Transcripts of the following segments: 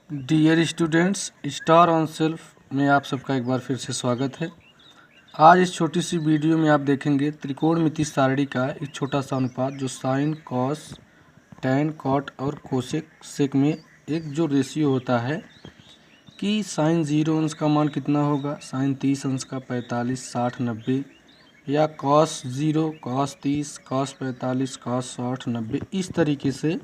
Dear students, star on self में आप सबका एक बार फिर से स्वागत है। आज इस छोटी सी वीडियो में आप देखेंगे त्रिकोणमिति सारणी का एक छोटा सा अनुपात जो साइन, कॉस, टैन, कॉट और कोसेक सेक में एक जो रेशियो होता है कि साइन 0 अंश का मान कितना होगा, साइन 30 अंश का 45, 60, 90, या कॉस 0, कॉस 30, कॉस 45, कॉस 60, 90। इस तरीके से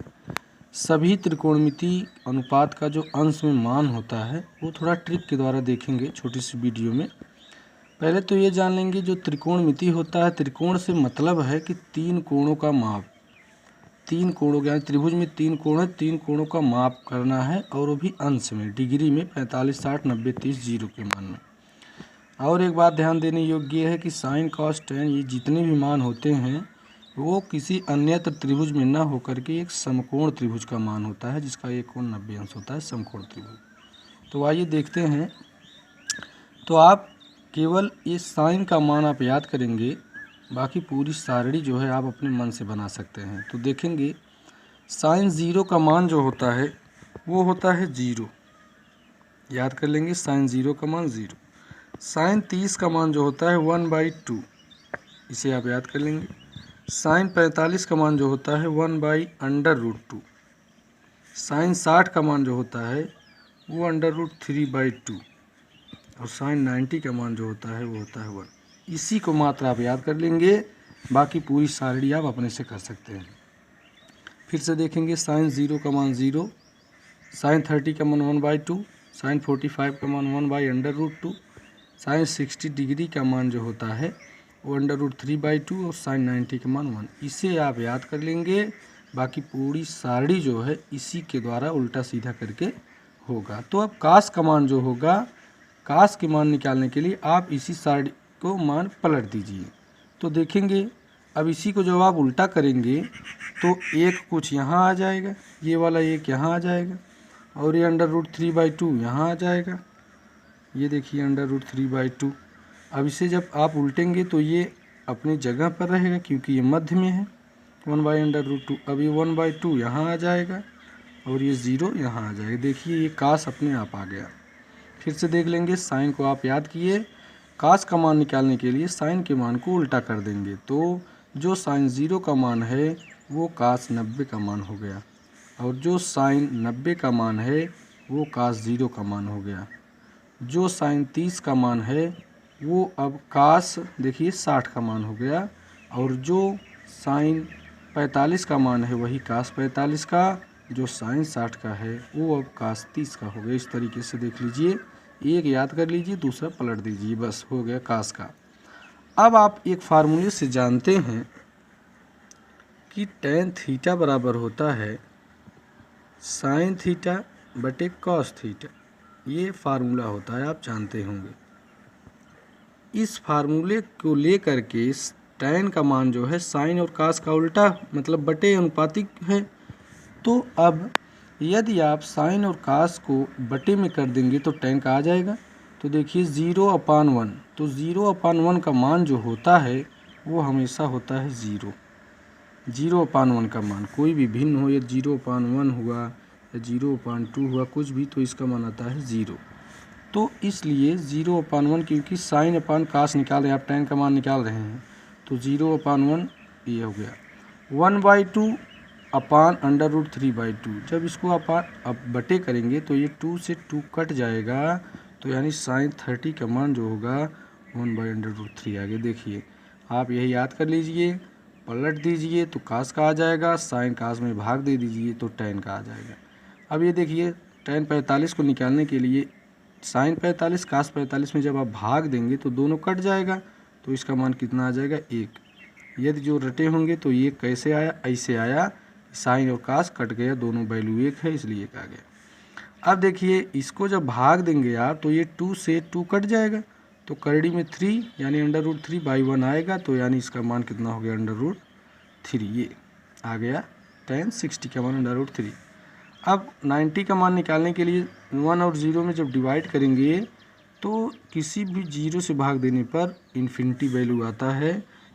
सभी त्रिकोणमिति अनुपात का जो अंश में मान होता है वो थोड़ा ट्रिक के द्वारा देखेंगे छोटी सी वीडियो में। पहले तो ये जान लेंगे जो त्रिकोणमिति होता है, त्रिकोण से मतलब है कि तीन कोणों का माप, तीन कोणों के त्रिभुज में तीन कोण है, तीन कोणों का माप करना है और वो भी अंश में, डिग्री में 45, 60, 90, 30, 0 के मान में। और एक बात ध्यान देने योग्य है कि साइन, कॉस, टैन ये जितने भी मान होते हैं वो किसी अन्यत्र त्रिभुज में न होकर के एक समकोण त्रिभुज का मान होता है जिसका एक कोण 90 अंश होता है, समकोण त्रिभुज। तो आइए देखते हैं। तो आप केवल ये साइन का मान आप याद करेंगे, बाकी पूरी सारणी जो है आप अपने मन से बना सकते हैं। तो देखेंगे साइन 0 का मान जो होता है वो होता है 0, याद कर लेंगे साइन 0 का मान 0। साइन 30 का मान जो होता है 1/2, इसे आप याद कर लेंगे। साइन 45 का मान जो होता है 1/√2। साइन 60 का मान जो होता है वो √3/2 और साइन 90 का मान जो होता है वो होता है 1। इसी को मात्र आप याद कर लेंगे, बाकी पूरी सारणी आप अपने से कर सकते हैं। फिर से देखेंगे साइन 0 का मान 0, साइन 30 का मान 1/2, साइन 45 का मान 1/√2, साइन 60 डिग्री का मान जो होता है वो √3/2 और साइन 90 का मान 1। इसे आप याद कर लेंगे, बाकी पूरी सारणी जो है इसी के द्वारा उल्टा सीधा करके होगा। तो अब कास का मान जो होगा, कास के मान निकालने के लिए आप इसी सारणी को मान पलट दीजिए। तो देखेंगे अब इसी को जब आप उल्टा करेंगे तो एक कुछ यहाँ आ जाएगा, ये वाला एक यहाँ आ जाएगा और ये √3/2 यहाँ आ जाएगा। ये देखिए √3/2। अब इसे जब आप उल्टेंगे तो ये अपनी जगह पर रहेगा क्योंकि ये मध्य में है 1/√2। अब ये 1/2 यहाँ आ जाएगा और ये 0 यहाँ आ जाएगा। देखिए ये कास अपने आप आ गया। फिर से देख लेंगे, साइन को आप याद किए, कास का मान निकालने के लिए साइन के मान को उल्टा कर देंगे तो जो साइन 0 का मान है वो कास 90 का मान हो गया और जो साइन 90 का मान है वो कास 0 का मान हो गया। जो साइन 30 का मान है वो अब कास देखिए 60 का मान हो गया और जो साइन 45 का मान है वही कास 45 का, जो साइन 60 का है वो अब कास 30 का हो गया। इस तरीके से देख लीजिए, एक याद कर लीजिए, दूसरा पलट दीजिए, बस हो गया कास का। अब आप एक फार्मूले से जानते हैं कि टैन थीटा बराबर होता है साइन थीटा बटे कॉस थीटा। ये फार्मूला होता है, आप जानते होंगे। इस फार्मूले को लेकर के टैन का मान जो है साइन और कास का उल्टा मतलब बटे अनुपातिक है। तो अब यदि आप साइन और कास को बटे में कर देंगे तो टैन का आ जाएगा। तो देखिए 0/1, तो 0/1 का मान जो होता है वो हमेशा होता है 0। 0/1 का मान कोई भी भिन्न हो, या 0/1 हुआ या 0/2 हुआ, कुछ भी, तो इसका मान आता है 0। तो इसलिए 0/1, क्योंकि साइन अपान कास निकाल रहे हैं, आप टैन का मान निकाल रहे हैं, तो 0/1 ये हो गया। 1/2 अपान √3/2। जब इसको अब बटे करेंगे तो ये 2 से 2 कट जाएगा, तो यानी साइन 30 का मान जो होगा 1/√3 आगे। देखिए आप यही याद कर लीजिए, पलट दीजिए तो कास का आ जाएगा, साइन कास में भाग दे दीजिए तो टैन का आ जाएगा। अब ये देखिए टैन 45 को निकालने के लिए साइन 45 कास 45 में जब आप भाग देंगे तो दोनों कट जाएगा, तो इसका मान कितना आ जाएगा 1। यदि जो रटे होंगे तो ये कैसे आया, ऐसे आया, साइन और कास कट गया, दोनों वैल्यू 1 है इसलिए 1 आ गया। अब देखिए इसको जब भाग देंगे आप तो ये 2 से 2 कट जाएगा, तो करड़ी में 3 यानी √3/1 आएगा, तो यानी इसका मान कितना हो गया √3। ये आ गया tan 60 का मान √3। अब 90 का मान निकालने के लिए 1 और 0 में जब डिवाइड करेंगे तो किसी भी 0 से भाग देने पर इन्फिनिटी वैल्यू आता है।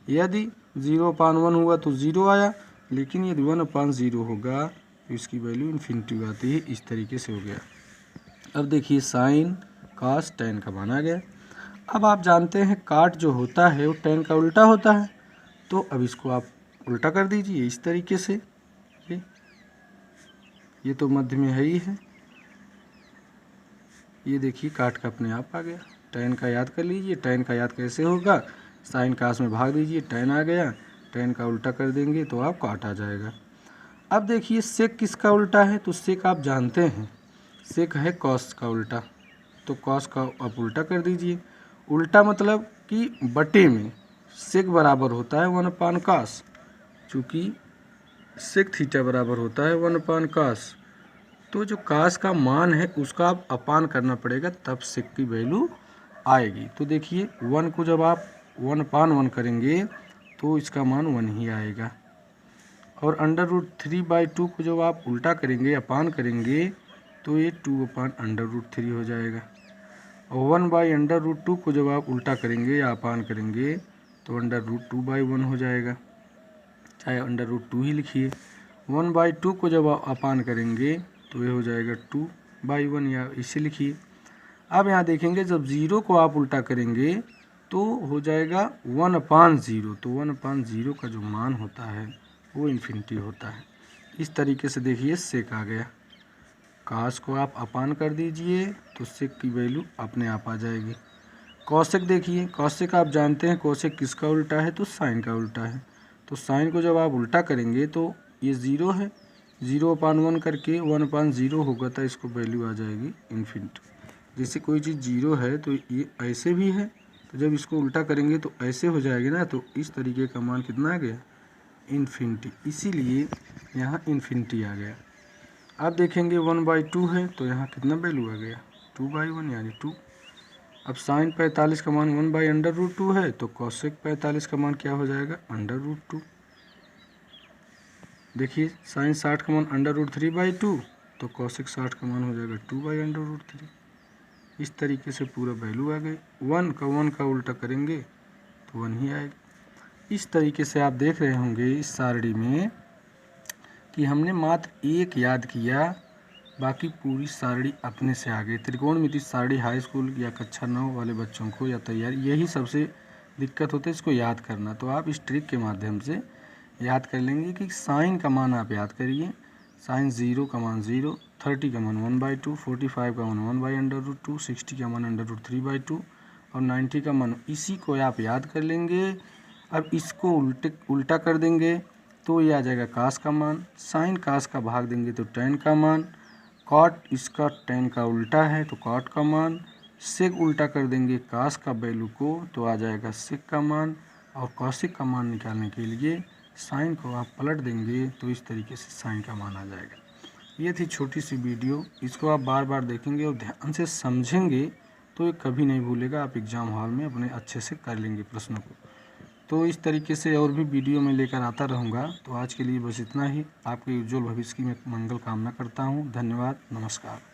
यदि 0/1 हुआ तो 0 आया, लेकिन यदि 1/0 होगा तो इसकी वैल्यू इन्फिनिटी आती है। इस तरीके से हो गया। अब देखिए साइन कॉस टेन का मान आ गया। अब आप जानते हैं काट जो होता है वो टेन का उल्टा होता है, तो अब इसको आप उल्टा कर दीजिए इस तरीके से। ये तो मध्य में है ही है, ये देखिए काट का अपने आप आ गया। टेन का याद कर लीजिए, टेन का याद कैसे होगा, साइन कास में भाग दीजिए, टेन आ गया, टेन का उल्टा कर देंगे तो आप काट आ जाएगा। अब देखिए सेक किसका उल्टा है, तो सेक आप जानते हैं सेक है कॉस का उल्टा, तो कॉस का आप उल्टा कर दीजिए। उल्टा मतलब कि बटे में सेक बराबर होता है 1/cos, चूँकि सेक थीटा बराबर होता है 1/cos, तो जो कास का मान है उसका आप अपान करना पड़ेगा, तब सेक की वैल्यू आएगी। तो देखिए 1 को जब आप 1/1 करेंगे तो इसका मान 1 ही आएगा, और √3/2 को जब आप उल्टा करेंगे अपान करेंगे तो ये 2/√3 हो जाएगा, और 1/√2 को जब आप उल्टा करेंगे या अपान करेंगे तो √2/1 हो जाएगा, चाहे √2 ही लिखिए। 1/2 को जब आप अपान करेंगे तो ये हो जाएगा 2/1, या इसे लिखिए। अब यहाँ देखेंगे जब 0 को आप उल्टा करेंगे तो हो जाएगा 1/0, तो 1/0 का जो मान होता है वो इन्फिनिटी होता है। इस तरीके से देखिए सेक आ गया, कास को आप अपान कर दीजिए तो सेक की वैल्यू अपने आप आ जाएगी। कौशिक देखिए, कौशिक आप जानते हैं कौशिक किसका उल्टा है, तो साइन का उल्टा है, तो साइन को जब आप उल्टा करेंगे तो ये 0 है, 0/1 करके 1/0 होगा तो इसको वैल्यू आ जाएगी इन्फिनिटी। जैसे कोई चीज़ 0 है तो ये ऐसे भी है, तो जब इसको उल्टा करेंगे तो ऐसे हो जाएगी ना, तो इस तरीके का मान कितना आ गया, इन्फिनिटी, इसीलिए यहाँ इन्फिनिटी आ गया। अब देखेंगे 1/2 है तो यहाँ कितना वैल्यू आ गया, 2/1 यानी 2। अब साइन 45 का मान 1/√2 है, तो कौशिक 45 का मान क्या हो जाएगा, √2। देखिए साइन 60 का मान √3/2, तो कौशिक 60 का मान हो जाएगा 2/√3। इस तरीके से पूरा वैल्यू आ गई। 1 का उल्टा करेंगे तो 1 ही आएगा। इस तरीके से आप देख रहे होंगे इस सारणी में कि हमने मात्र एक याद किया, बाकी पूरी सारणी अपने से आ गई। त्रिकोणमिति सारणी हाई स्कूल या कक्षा 9 वाले बच्चों को या तैयारी यही सबसे दिक्कत होता है इसको याद करना, तो आप इस ट्रिक के माध्यम से याद कर लेंगे कि साइन का मान आप याद करिए, साइन 0 का मान 0, 30 का मान 1/2, 45 का मान 1/√2, 60 का मान √3/2 और 90 का मान, इसी को आप याद कर लेंगे। अब इसको उल्टा कर देंगे तो ये आ जाएगा कास का मान, साइन कास का भाग देंगे तो टेन का मान, कॉट इसका टेन का उल्टा है तो कॉट का मान, सेक उल्टा कर देंगे कास का वैल्यू को तो आ जाएगा सेक का मान, और कौशिक का मान निकालने के लिए साइन को आप पलट देंगे तो इस तरीके से साइन का मान आ जाएगा। ये थी छोटी सी वीडियो, इसको आप बार बार देखेंगे और ध्यान से समझेंगे तो ये कभी नहीं भूलेगा, आप एग्ज़ाम हॉल में अपने अच्छे से कर लेंगे प्रश्नों को। तो इस तरीके से और भी वीडियो मैं लेकर आता रहूँगा। तो आज के लिए बस इतना ही। आपके उज्जवल भविष्य की मैं मंगल कामना करता हूँ। धन्यवाद, नमस्कार।